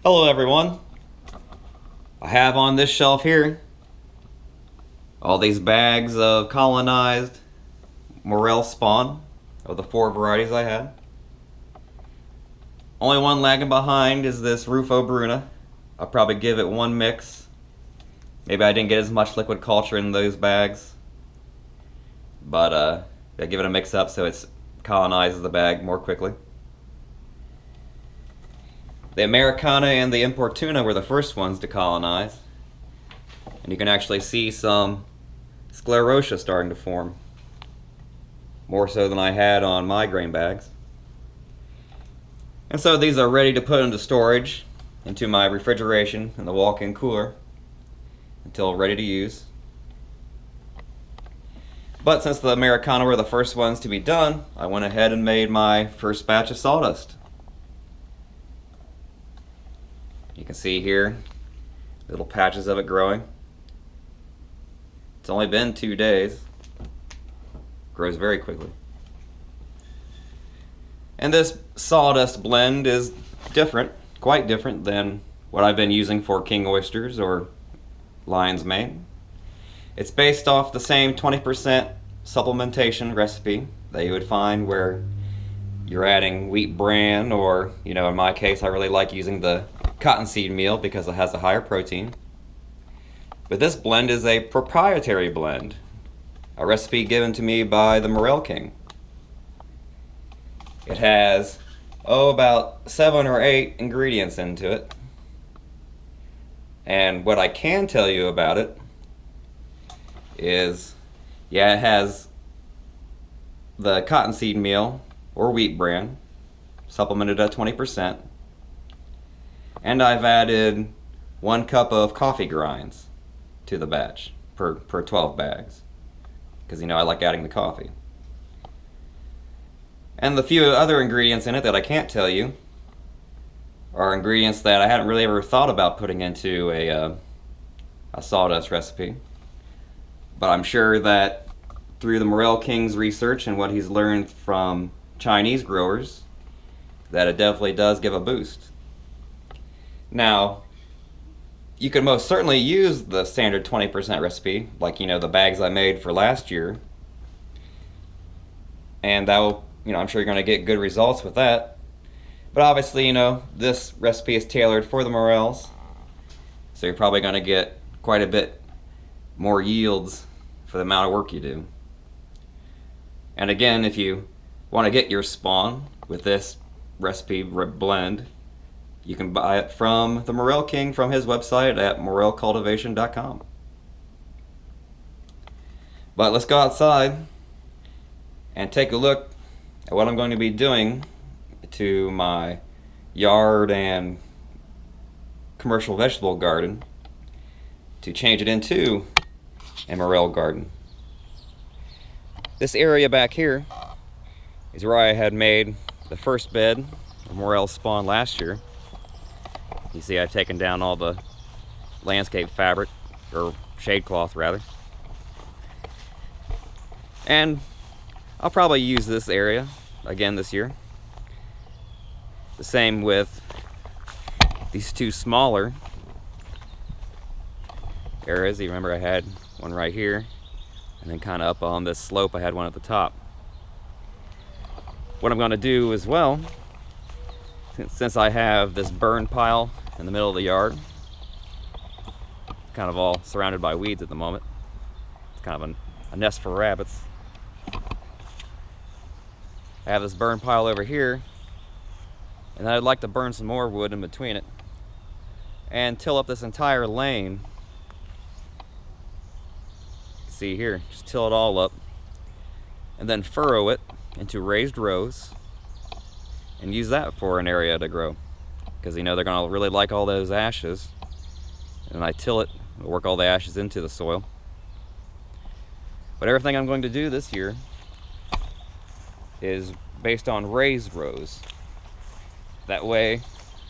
Hello everyone. I have on this shelf here all these bags of colonized morel spawn of the 4 varieties I had. Only one lagging behind is this Rufo Bruna. I'll probably give it one mix. Maybe I didn't get as much liquid culture in those bags, but I give it a mix up so it colonizes the bag more quickly. The Americana and the Importuna were the first ones to colonize. And you can actually see some sclerotia starting to form. More so than I had on my grain bags. And so these are ready to put into storage into my refrigeration in the walk-in cooler until ready to use. But since the Americana were the first ones to be done, I went ahead and made my first batch of sawdust. You can see here little patches of it growing. It's only been 2 days. Grows very quickly. And this sawdust blend is different, quite different than what I've been using for king oysters or lion's mane. It's based off the same 20% supplementation recipe that you would find where you're adding wheat bran, or, in my case, I really like using the cottonseed meal because it has a higher protein. But this blend is a proprietary blend, a recipe given to me by the Morel King. It has, about 7 or 8 ingredients into it. And what I can tell you about it is, it has the cottonseed meal or wheat bran, supplemented at 20%. And I've added 1 cup of coffee grinds to the batch per 12 bags. Because, I like adding the coffee. And the few other ingredients in it that I can't tell you are ingredients that I hadn't really ever thought about putting into a sawdust recipe. But I'm sure that through the Morel King's research and what he's learned from Chinese growers, that it definitely does give a boost. Now, you can most certainly use the standard 20% recipe, like, the bags I made for last year. And that will, I'm sure you're going to get good results with that. But obviously, this recipe is tailored for the morels. So you're probably going to get quite a bit more yields for the amount of work you do. And again, if you want to get your spawn with this recipe blend, you can buy it from the Morel King from his website at morelcultivation.com. But let's go outside and take a look at what I'm going to be doing to my yard and commercial vegetable garden to change it into a morel garden. This area back here is where I had made the first bed of morel spawn last year. You see I've taken down all the landscape fabric, or shade cloth rather. And I'll probably use this area again this year. The same with these 2 smaller areas. You remember I had one right here, and then kind of up on this slope I had one at the top. What I'm going to do as well, since I have this burn pile in the middle of the yard, kind of all surrounded by weeds at the moment. It's kind of a nest for rabbits. I have this burn pile over here, and I'd like to burn some more wood in between it and till up this entire lane. See here, just till it all up and then furrow it into raised rows and use that for an area to grow, because they're going to really like all those ashes. And I till it, work all the ashes into the soil. But everything I'm going to do this year is based on raised rows. That way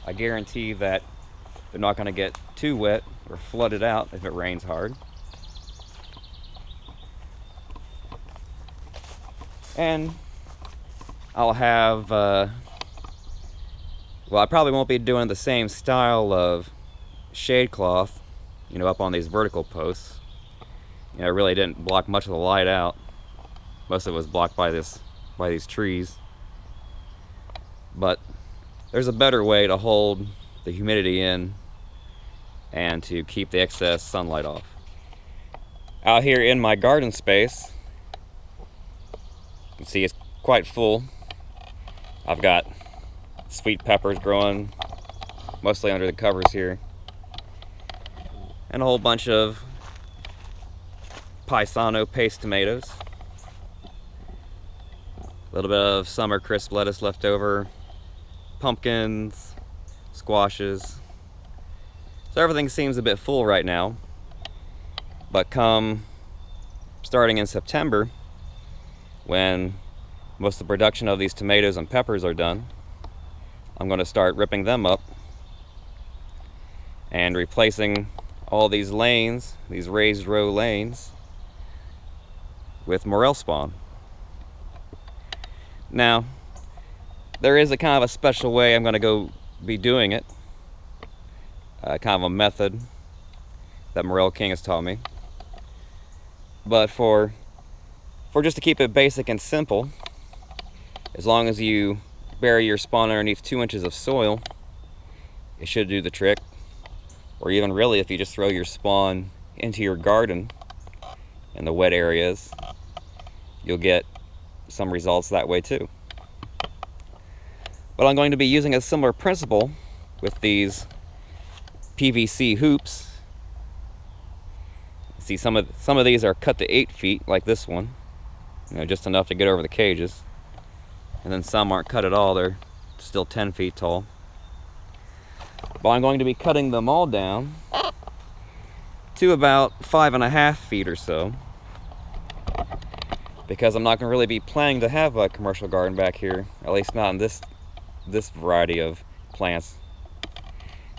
I guarantee that they're not going to get too wet or flooded out if it rains hard. And I'll have Well, I probably won't be doing the same style of shade cloth, you know, up on these vertical posts. You know, it really didn't block much of the light out. Most of it was blocked by these trees. But there's a better way to hold the humidity in and to keep the excess sunlight off. Out here in my garden space, you can see it's quite full. I've got sweet peppers growing mostly under the covers here, and a whole bunch of paisano paste tomatoes. A little bit of summer crisp lettuce left over, pumpkins, squashes. So everything seems a bit full right now, but starting in September, when most of the production of these tomatoes and peppers are done, I'm going to start ripping them up and replacing all these lanes, these raised row lanes, with morel spawn. Now, there is a kind of a special way I'm going to be doing it, kind of a method that Morel King has taught me. But for just to keep it basic and simple, as long as you bury your spawn underneath 2 inches of soil, it should do the trick. Or even really, if you just throw your spawn into your garden in the wet areas, you'll get some results that way too. But I'm going to be using a similar principle with these PVC hoops. See, some of these are cut to 8 feet, like this one, you know, just enough to get over the cages. And then some aren't cut at all, they're still 10 feet tall. But I'm going to be cutting them all down to about 5.5 feet or so, because I'm not going to really be planning to have a commercial garden back here, at least not in this variety of plants.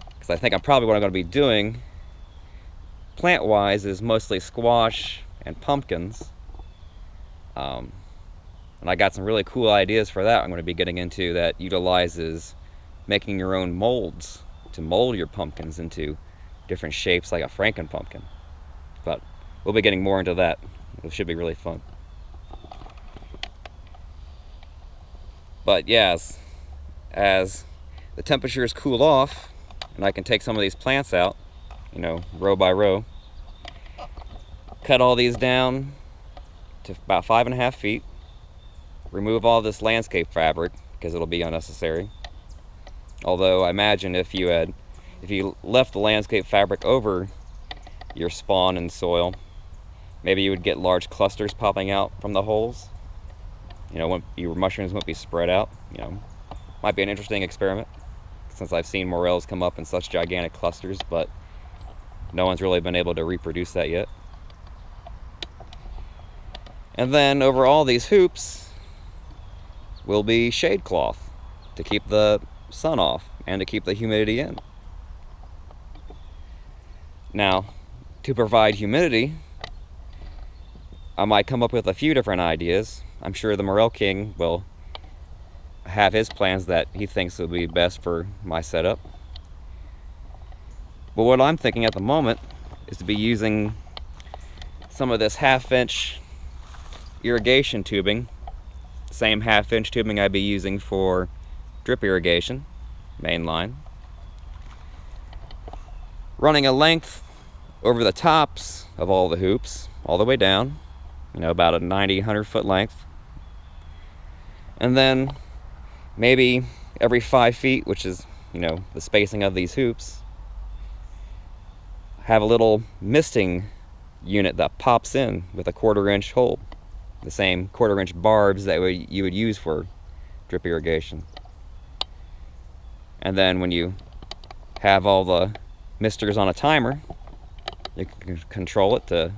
Because I think probably what I'm going to be doing plant-wise is mostly squash and pumpkins. And I got some really cool ideas for that I'm going to be getting into that utilizes making your own molds to mold your pumpkins into different shapes like a Franken pumpkin. But we'll be getting more into that. It should be really fun. But yes, as the temperatures cool off and I can take some of these plants out, you know, row by row, cut all these down to about 5.5 feet, remove all this landscape fabric because it'll be unnecessary. Although I imagine if you left the landscape fabric over your spawn and soil, maybe you would get large clusters popping out from the holes. You know, your mushrooms won't be spread out. You know, might be an interesting experiment, since I've seen morels come up in such gigantic clusters, but no one's really been able to reproduce that yet. And then over all these hoops will be shade cloth to keep the sun off and to keep the humidity in. Now, to provide humidity, I might come up with a few different ideas. I'm sure the Morel King will have his plans that he thinks will be best for my setup. But what I'm thinking at the moment is to be using some of this 1/2-inch irrigation tubing, same 1/2-inch tubing I'd be using for drip irrigation, main line, running a length over the tops of all the hoops, all the way down, you know, about a 90-100 foot length. And then maybe every 5 feet, which is, you know, the spacing of these hoops, have a little misting unit that pops in with a 1/4-inch hole, the same 1/4-inch barbs that you would use for drip irrigation. And then when you have all the misters on a timer, you can control it to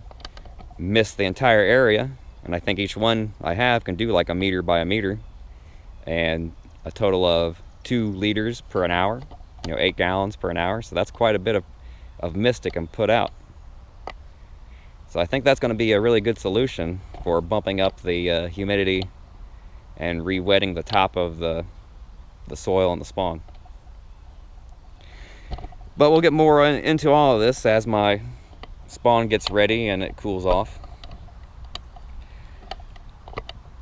mist the entire area. And I think each one I have can do like 1 meter by 1 meter, and a total of 2 liters per an hour, you know, 8 gallons per an hour. So that's quite a bit of mist it can put out. So I think that's going to be a really good solution for bumping up the humidity and re-wetting the top of the soil and the spawn. But we'll get more into all of this as my spawn gets ready and it cools off.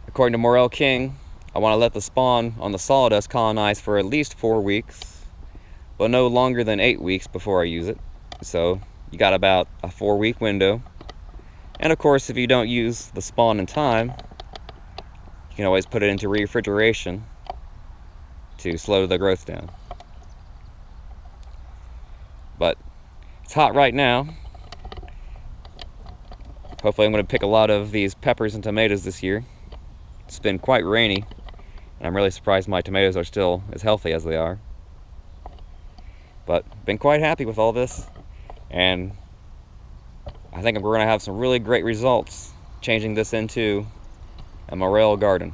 According to Morel King, I want to let the spawn on the sawdust colonize for at least 4 weeks, but no longer than 8 weeks before I use it. So you got about a 4-week window. And of course, if you don't use the spawn in time, you can always put it into refrigeration to slow the growth down. But it's hot right now. Hopefully I'm going to pick a lot of these peppers and tomatoes this year. It's been quite rainy, and I'm really surprised my tomatoes are still as healthy as they are. But been quite happy with all this, and I think we're going to have some really great results changing this into a morel garden.